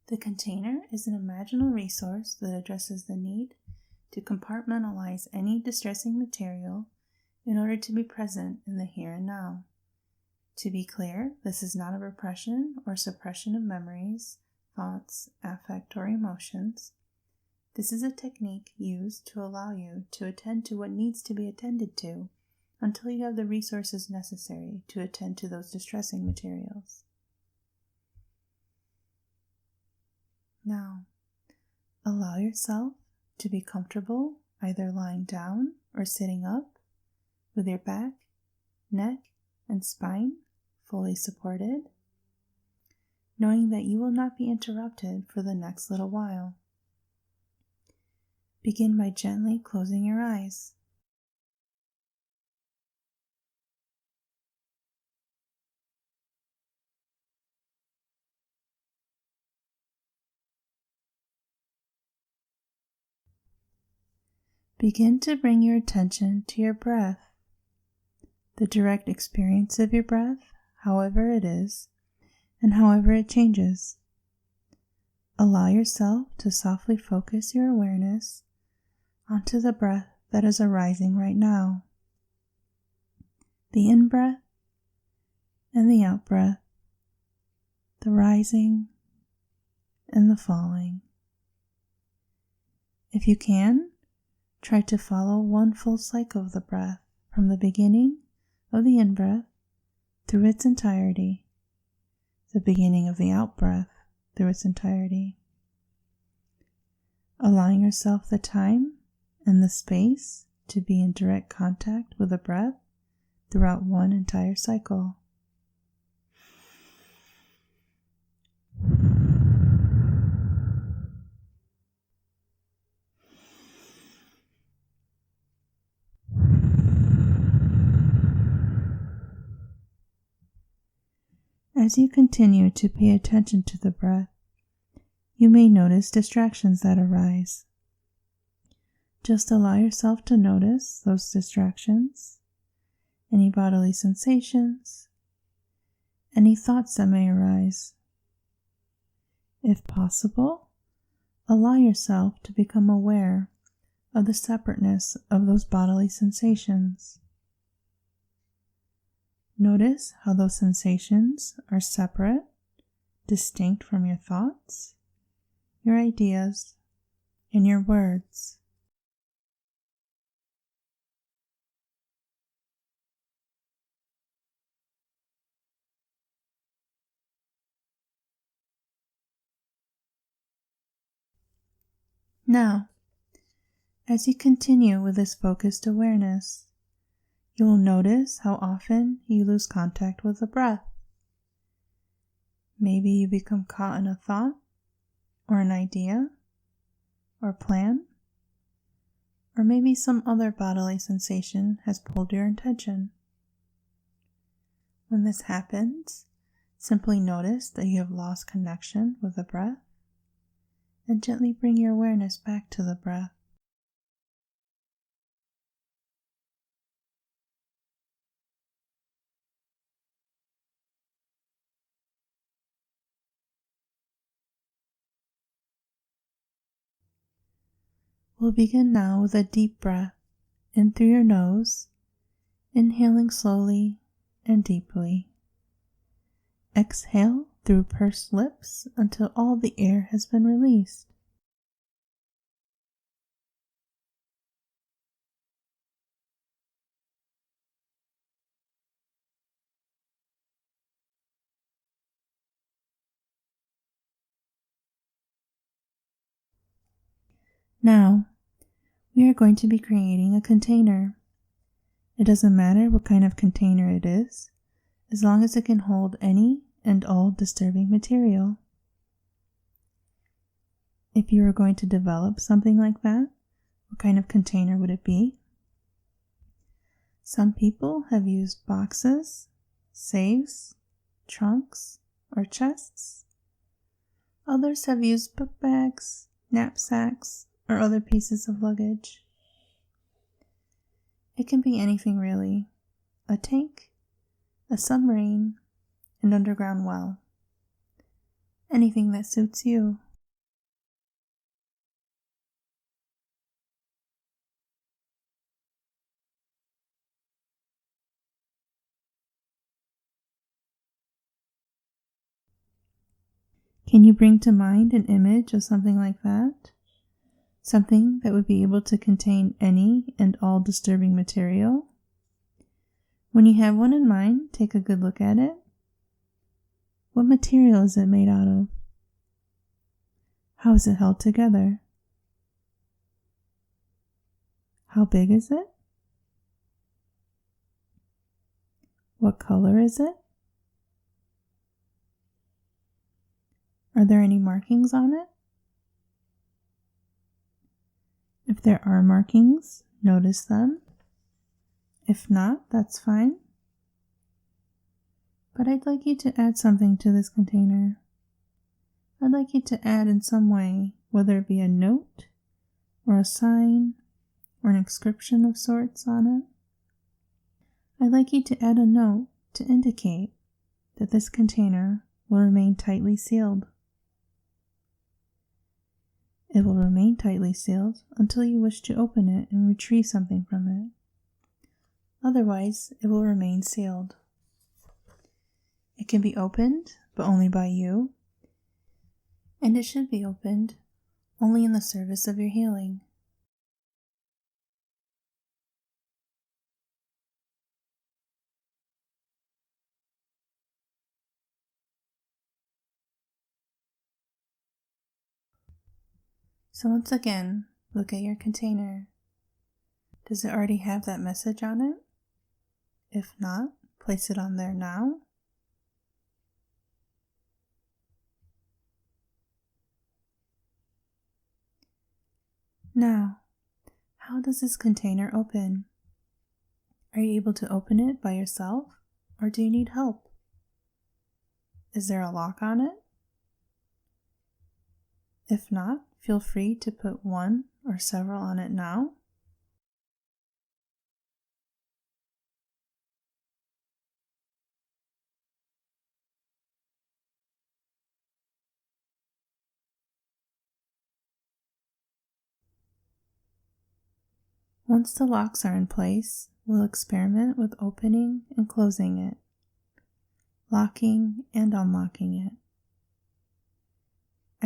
The container is an imaginal resource that addresses the need to compartmentalize any distressing material in order to be present in the here and now. To be clear, this is not a repression or suppression of memories, thoughts, affect, or emotions. This is a technique used to allow you to attend to what needs to be attended to until you have the resources necessary to attend to those distressing materials. Now, allow yourself to be comfortable either lying down or sitting up with your back, neck, and spine fully supported, knowing that you will not be interrupted for the next little while. Begin by gently closing your eyes. Begin to bring your attention to your breath, the direct experience of your breath, however it is, and however it changes. Allow yourself to softly focus your awareness onto the breath that is arising right now. The in-breath and the out-breath, the rising and the falling. If you can, try to follow one full cycle of the breath from the beginning of the in-breath through its entirety, the beginning of the out-breath through its entirety. Allowing yourself the time and the space to be in direct contact with the breath throughout one entire cycle. As you continue to pay attention to the breath, you may notice distractions that arise. Just allow yourself to notice those distractions, any bodily sensations, any thoughts that may arise. If possible, allow yourself to become aware of the separateness of those bodily sensations. Notice how those sensations are separate, distinct from your thoughts, your ideas, and your words. Now, as you continue with this focused awareness, you will notice how often you lose contact with the breath. Maybe you become caught in a thought, or an idea, or plan, or maybe some other bodily sensation has pulled your attention. When this happens, simply notice that you have lost connection with the breath and gently bring your awareness back to the breath. We'll begin now with a deep breath in through your nose, inhaling slowly and deeply. Exhale through pursed lips until all the air has been released. Now, we are going to be creating a container. It doesn't matter what kind of container it is, as long as it can hold any and all disturbing material. If you were going to develop something like that, what kind of container would it be? Some people have used boxes, safes, trunks, or chests. Others have used book bags, knapsacks, or other pieces of luggage. It can be anything really: a tank, a submarine, an underground well. anything that suits you. Can you bring to mind an image of something like that? Something that would be able to contain any and all disturbing material? When you have one in mind, take a good look at it. What material is it made out of? How is it held together? How big is it? What color is it? Are there any markings on it? If there are markings, notice them. If not, that's fine. But I'd like you to add something to this container. I'd like you to add in some way, whether it be a note, or a sign, or an inscription of sorts on it. I'd like you to add a note to indicate that this container will remain tightly sealed. It will remain tightly sealed until you wish to open it and retrieve something from it. Otherwise, it will remain sealed. It can be opened, but only by you, and it should be opened only in the service of your healing. So once again, look at your container. Does it already have that message on it? If not, place it on there now. Now, how does this container open? Are you able to open it by yourself, or do you need help? Is there a lock on it? If not, feel free to put one or several on it now. Once the locks are in place, we'll experiment with opening and closing it, locking and unlocking it.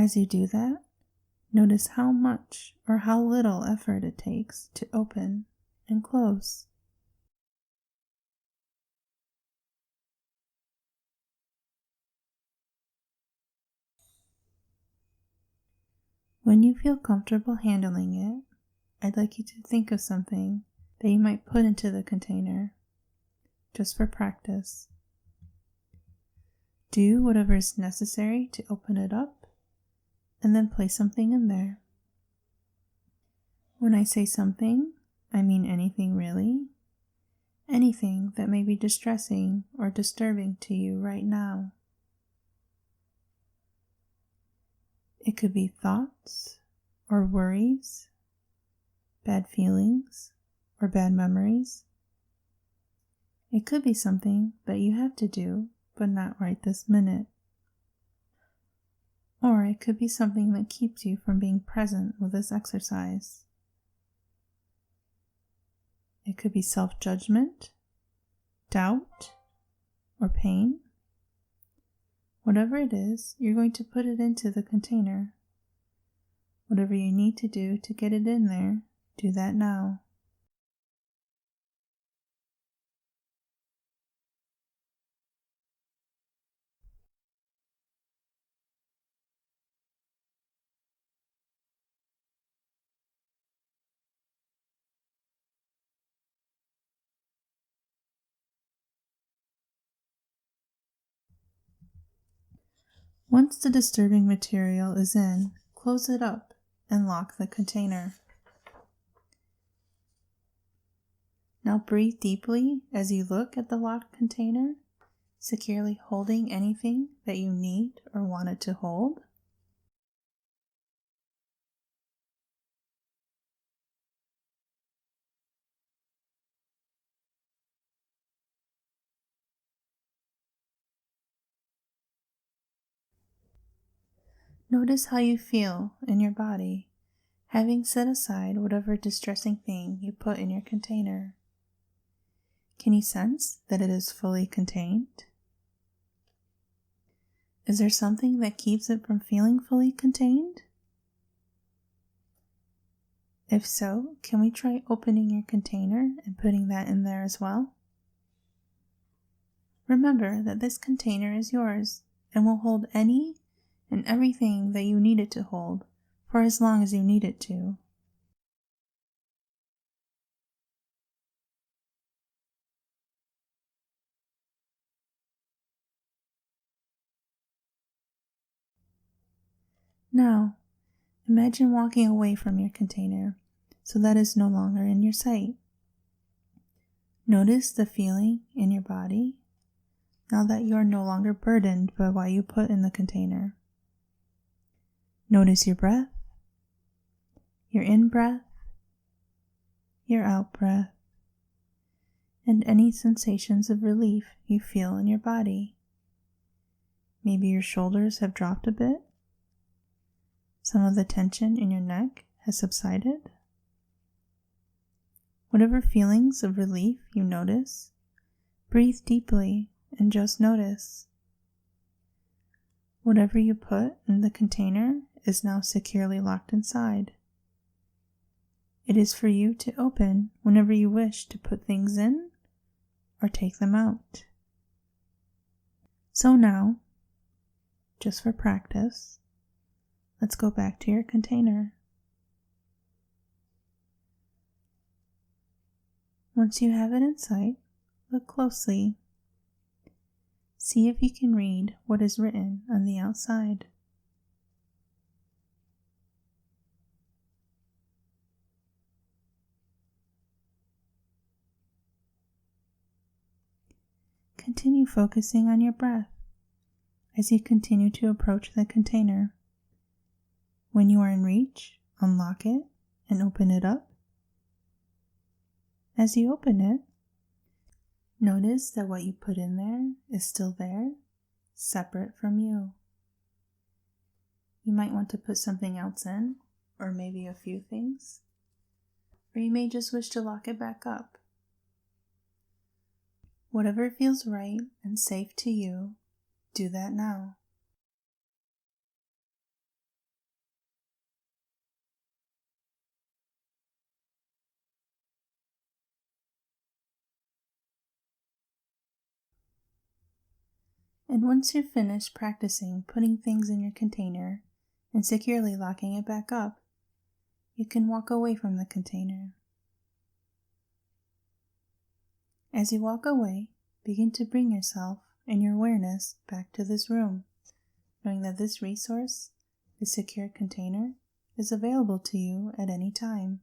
As you do that, notice how much or how little effort it takes to open and close. When you feel comfortable handling it, I'd like you to think of something that you might put into the container, just for practice. Do whatever is necessary to open it up, and then place something in there. When I say something, I mean anything really. Anything that may be distressing or disturbing to you right now. It could be thoughts or worries, bad feelings or bad memories. It could be something that you have to do, but not right this minute. Or it could be something that keeps you from being present with this exercise. It could be self-judgment, doubt, or pain. Whatever it is, you're going to put it into the container. Whatever you need to do to get it in there, do that now. Once the disturbing material is in, close it up and lock the container. Now breathe deeply as you look at the locked container, securely holding anything that you need or want it to hold. Notice how you feel in your body, having set aside whatever distressing thing you put in your container. Can you sense that it is fully contained? Is there something that keeps it from feeling fully contained? If so, can we try opening your container and putting that in there as well? Remember that this container is yours and will hold any and everything that you need it to hold for as long as you need it to. Now, imagine walking away from your container so that is no longer in your sight. Notice the feeling in your body now that you are no longer burdened by what you put in the container. Notice your breath, your in-breath, your out-breath, and any sensations of relief you feel in your body. Maybe your shoulders have dropped a bit. Some of the tension in your neck has subsided. Whatever feelings of relief you notice, breathe deeply and just notice. Whatever you put in the container is now securely locked inside. It is for you to open whenever you wish to put things in or take them out. So now, just for practice, let's go back to your container. Once you have it in sight, look closely. See if you can read what is written on the outside. Continue focusing on your breath as you continue to approach the container. When you are in reach, unlock it and open it up. As you open it, notice that what you put in there is still there, separate from you. You might want to put something else in, or maybe a few things, or you may just wish to lock it back up. Whatever feels right and safe to you, do that now. And once you're finished practicing putting things in your container and securely locking it back up, you can walk away from the container. As you walk away, begin to bring yourself and your awareness back to this room, knowing that this resource, this secure container, is available to you at any time.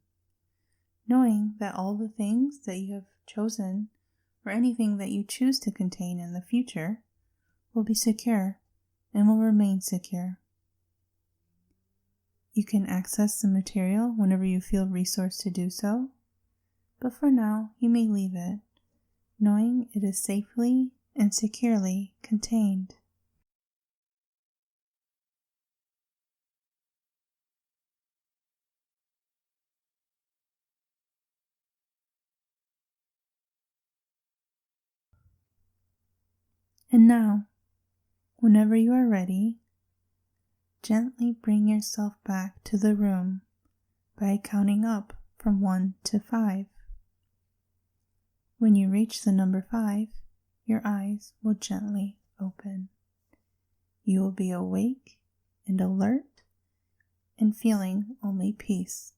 Knowing that all the things that you have chosen or anything that you choose to contain in the future will be secure and will remain secure. You can access the material whenever you feel resourced to do so, but for now you may leave it, knowing it is safely and securely contained. And now, whenever you are ready, gently bring yourself back to the room by counting up from 1 to 5. When you reach the number 5, your eyes will gently open. You will be awake and alert and feeling only peace.